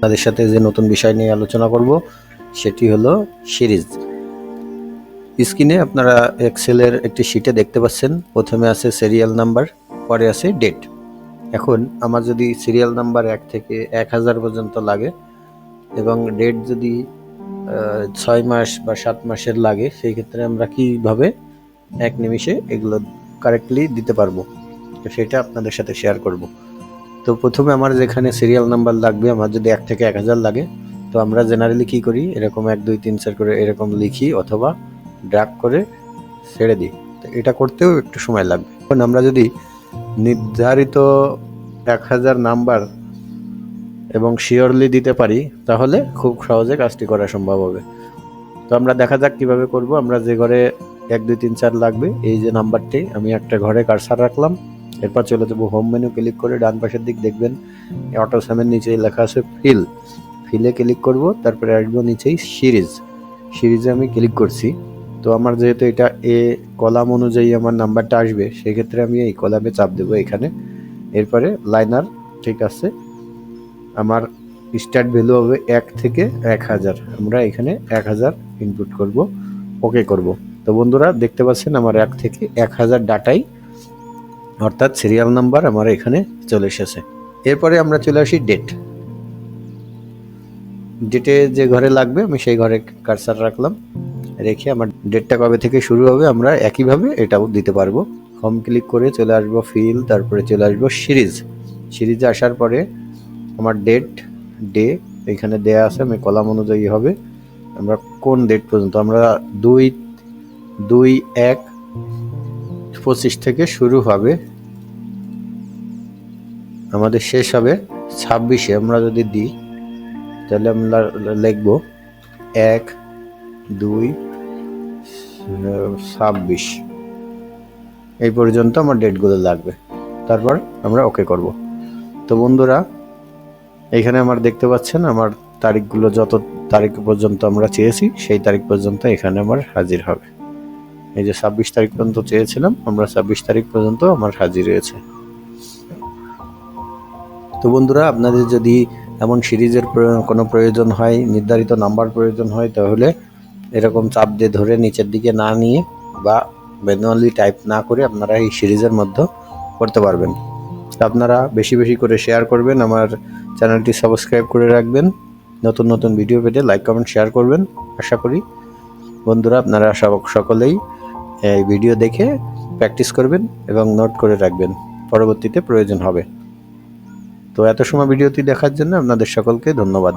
তাদের সাথে যে নতুন বিষয় নিয়ে আলোচনা করব সেটি হলো সিরিজ। স্ক্রিনে আপনারা এক্সেলের একটি শিটে দেখতে পাচ্ছেন, প্রথমে আছে সিরিয়াল নাম্বার, পরে আছে ডেট। এখন আমার যদি সিরিয়াল নাম্বার 1 থেকে 1000 পর্যন্ত লাগে এবং ডেট যদি 6 মাস বা 7 মাসের লাগে, সেই ক্ষেত্রে আমরা কিভাবে এক নিমিষে এগুলো কারেক্টলি দিতে পারবো, তো সেটা আপনাদের সাথে শেয়ার করব। তো প্রথমে আমার যেখানে সিরিয়াল নাম্বার লাগবে, আমার যদি 1 থেকে 1000 লাগে, তো আমরা জেনারেলি কি করি, এরকম 1 2 3 4 করে এরকম লিখি অথবা ড্র্যাগ করে ছেড়ে দিই। তো এটা করতেও একটু সময় লাগবে। এখন আমরা যদি নির্ধারিত 1000 নাম্বার এবং শিওরলি দিতে পারি, তাহলে খুব সহজে কাজটি করা সম্ভব হবে। তো আমরা দেখা যাক কিভাবে করব। আমরা যে ঘরে 1 2 3 4 লাগবে, এই যে নাম্বারটি, আমি একটা ঘরে কার্সার রাখলাম। এরপর চলে যাবো হোম মেনু, ক্লিক করে ডান পাশের দিক দেখবেন অটো সামের নিচে লেখা আছে ফিলে ক্লিক করব। তারপরে আসবো নিচেই সিরিজে আমি ক্লিক করছি। তো আমার যেহেতু এটা কলাম অনুযায়ী আমার নাম্বারটা আসবে, সেক্ষেত্রে আমি এই কলামে চাপ দেবো এখানে। এরপরে লাইনার, ঠিক আছে, আমার স্টার্ট ভ্যালু হবে 1 থেকে 1000। আমরা এখানে 1000 ইনপুট করব, ওকে করব। তো বন্ধুরা দেখতে পাচ্ছেন আমার 1 থেকে 1000 ডাটাই, অর্থাৎ সিরিয়াল নাম্বার আমার এখানে চলে এসেছে। এরপরে আমরা চলে আসি ডেটে যে ঘরে লাগবে আমি সেই ঘরে কার্সার রাখলাম, রেখে আমার ডেটটা কবে থেকে শুরু হবে আমরা একইভাবে এটাও দিতে পারবো। হোম ক্লিক করে চলে আসবো ফিল, তারপরে চলে আসবো সিরিজে আসার পরে আমার ডে এখানে দেয়া আছে, আমি কলাম অনুযায়ী হবে। আমরা কোন ডেট পর্যন্ত, আমরা 2/1/25 থেকে শুরু হবে, আমাদের শেষ হবে 26-এ। আমরা যদি দিই তাহলে আমরা লিখবো 1/2/26, এই পর্যন্ত আমার ডেটগুলো লাগবে। তারপর আমরা ওকে করব। তো বন্ধুরা এখানে আমার দেখতে পাচ্ছেন আমার তারিখগুলো, যত তারিখ পর্যন্ত আমরা চেয়েছি সেই তারিখ পর্যন্ত এখানে আমার হাজির হবে। এই যে 26 তারিখ পর্যন্ত চেয়েছিলাম, আমরা 26 তারিখ পর্যন্ত আমার হাজির হয়েছে। তো বন্ধুরা আপনাদের যদি এমন সিরিজের কোনো প্রয়োজন হয়, নির্ধারিত নাম্বার প্রয়োজন হয়, তাহলে এরকম চাপ দিয়ে ধরে নিচের দিকে না নিয়ে বা ম্যানুয়ালি টাইপ না করে আপনারা এই সিরিজের মধ্যে করতে পারবেন। আপনারা বেশি বেশি করে শেয়ার করবেন, আমার চ্যানেলটি সাবস্ক্রাইব করে রাখবেন, নতুন নতুন ভিডিও পেতে লাইক কমেন্ট শেয়ার করবেন। আশা করি বন্ধুরা আপনারা সকলেই এই ভিডিও দেখে প্র্যাকটিস করবেন এবং নোট করে রাখবেন, পরবর্তীতে প্রয়োজন হবে। তো এত সময় ভিডিওটি দেখার জন্য আপনাদের সকলকে ধন্যবাদ।